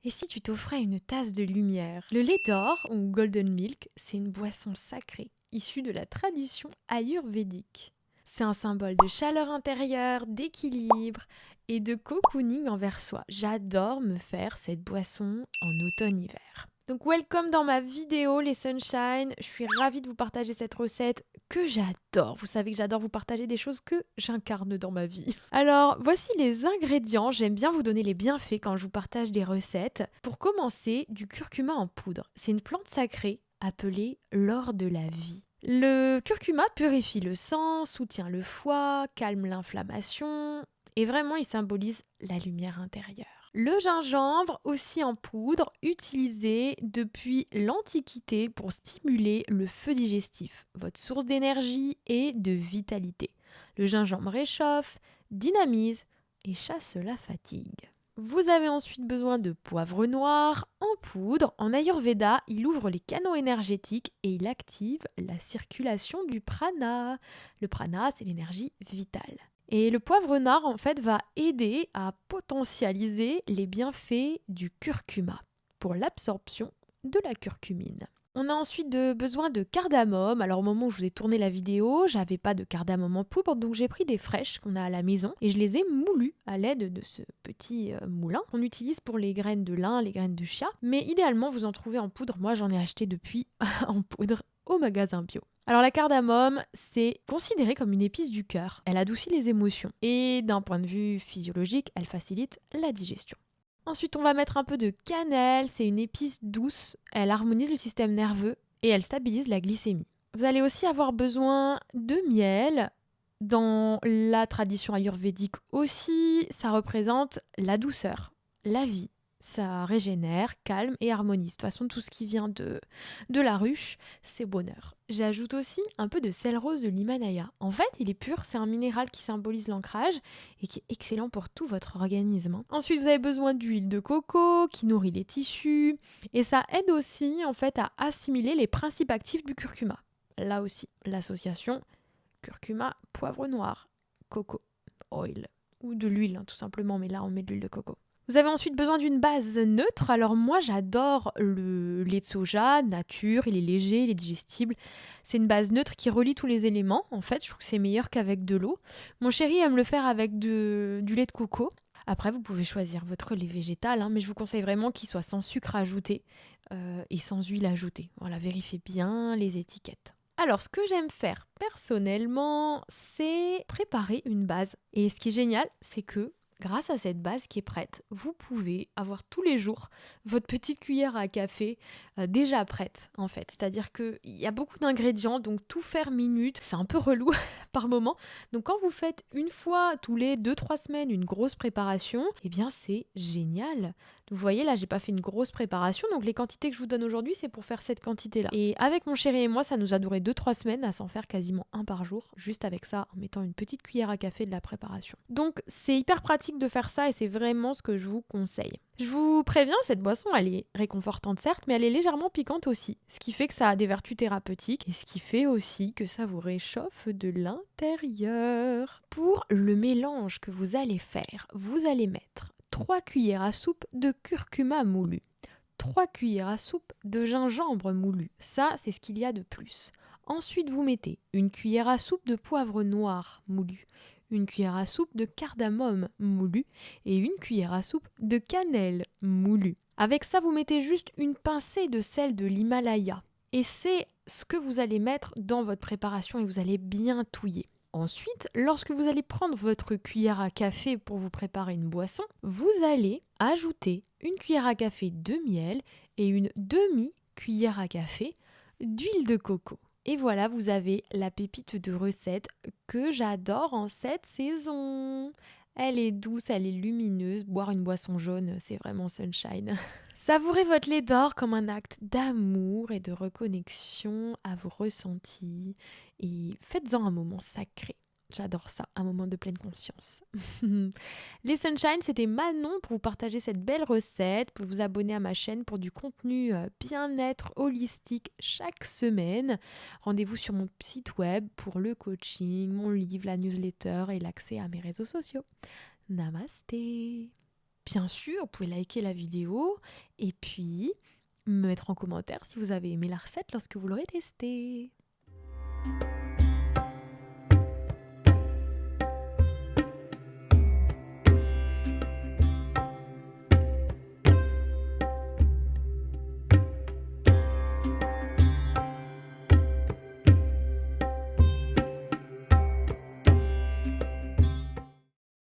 Et si tu t'offrais une tasse de lumière? Le lait d'or, ou golden milk, c'est une boisson sacrée, issue de la tradition ayurvédique. C'est un symbole de chaleur intérieure, d'équilibre et de cocooning envers soi. J'adore me faire cette boisson en automne-hiver. Donc welcome dans ma vidéo les Sunshine, je suis ravie de vous partager cette recette que j'adore. Vous savez que j'adore vous partager des choses que j'incarne dans ma vie. Alors voici les ingrédients, j'aime bien vous donner les bienfaits quand je vous partage des recettes. Pour commencer, du curcuma en poudre. C'est une plante sacrée appelée l'or de la vie. Le curcuma purifie le sang, soutient le foie, calme l'inflammation et vraiment il symbolise la lumière intérieure. Le gingembre, aussi en poudre, utilisé depuis l'Antiquité pour stimuler le feu digestif, votre source d'énergie et de vitalité. Le gingembre réchauffe, dynamise et chasse la fatigue. Vous avez ensuite besoin de poivre noir en poudre. En Ayurveda, il ouvre les canaux énergétiques et il active la circulation du prana. Le prana, c'est l'énergie vitale. Et le poivre noir, en fait, va aider à potentialiser les bienfaits du curcuma pour l'absorption de la curcumine. On a ensuite besoin de cardamome. Alors au moment où je vous ai tourné la vidéo, j'avais pas de cardamome en poudre, donc j'ai pris des fraîches qu'on a à la maison et je les ai moulues à l'aide de ce petit moulin qu'on utilise pour les graines de lin, les graines de chia. Mais idéalement, vous en trouvez en poudre. Moi, j'en ai acheté depuis en poudre au magasin bio. Alors la cardamome, c'est considéré comme une épice du cœur. Elle adoucit les émotions et d'un point de vue physiologique, elle facilite la digestion. Ensuite, on va mettre un peu de cannelle, c'est une épice douce, elle harmonise le système nerveux et elle stabilise la glycémie. Vous allez aussi avoir besoin de miel. Dans la tradition ayurvédique aussi, ça représente la douceur, la vie. Ça régénère, calme et harmonise. De toute façon, tout ce qui vient de la ruche, c'est bonheur. J'ajoute aussi un peu de sel rose de l'Himalaya. En fait, il est pur, c'est un minéral qui symbolise l'ancrage et qui est excellent pour tout votre organisme. Ensuite, vous avez besoin d'huile de coco qui nourrit les tissus et ça aide aussi en fait à assimiler les principes actifs du curcuma. Là aussi, l'association curcuma, poivre noir, coco, oil ou de l'huile tout simplement, mais là on met de l'huile de coco. Vous avez ensuite besoin d'une base neutre. Alors moi j'adore le lait de soja nature, il est léger, il est digestible. C'est une base neutre qui relie tous les éléments. En fait, je trouve que c'est meilleur qu'avec de l'eau. Mon chéri aime le faire avec du lait de coco. Après, vous pouvez choisir votre lait végétal, mais je vous conseille vraiment qu'il soit sans sucre ajouté et sans huile ajoutée. Voilà, vérifiez bien les étiquettes. Alors, ce que j'aime faire personnellement, c'est préparer une base. Et ce qui est génial, c'est que grâce à cette base qui est prête, vous pouvez avoir tous les jours votre petite cuillère à café déjà prête en fait. C'est-à-dire qu'il y a beaucoup d'ingrédients, donc tout faire minute, c'est un peu relou par moment. Donc quand vous faites une fois tous les 2-3 semaines une grosse préparation, eh bien c'est génial. Vous voyez là, j'ai pas fait une grosse préparation, donc les quantités que je vous donne aujourd'hui, c'est pour faire cette quantité-là. Et avec mon chéri et moi, ça nous a duré 2-3 semaines à s'en faire quasiment un par jour, juste avec ça, en mettant une petite cuillère à café de la préparation. Donc c'est hyper pratique de faire ça et c'est vraiment ce que je vous conseille. Je vous préviens, cette boisson, elle est réconfortante certes, mais elle est légèrement piquante aussi, ce qui fait que ça a des vertus thérapeutiques et ce qui fait aussi que ça vous réchauffe de l'intérieur. Pour le mélange que vous allez faire, vous allez mettre 3 cuillères à soupe de curcuma moulu, 3 cuillères à soupe de gingembre moulu. Ça, c'est ce qu'il y a de plus. Ensuite, vous mettez une cuillère à soupe de poivre noir moulu, une cuillère à soupe de cardamome moulu et une cuillère à soupe de cannelle moulu. Avec ça, vous mettez juste une pincée de sel de l'Himalaya. Et c'est ce que vous allez mettre dans votre préparation et vous allez bien touiller. Ensuite, lorsque vous allez prendre votre cuillère à café pour vous préparer une boisson, vous allez ajouter une cuillère à café de miel et une demi-cuillère à café d'huile de coco. Et voilà, vous avez la pépite de recette que j'adore en cette saison. Elle est douce, elle est lumineuse. Boire une boisson jaune, c'est vraiment sunshine. Savourez votre lait d'or comme un acte d'amour et de reconnexion à vos ressentis. Et faites-en un moment sacré. J'adore ça, un moment de pleine conscience. Les Sunshine, c'était Manon pour vous partager cette belle recette. Vous pouvez vous abonner à ma chaîne pour du contenu bien-être holistique chaque semaine. Rendez-vous sur mon site web pour le coaching, mon livre, la newsletter et l'accès à mes réseaux sociaux. Namasté. Bien sûr, vous pouvez liker la vidéo et puis me mettre en commentaire si vous avez aimé la recette lorsque vous l'aurez testée.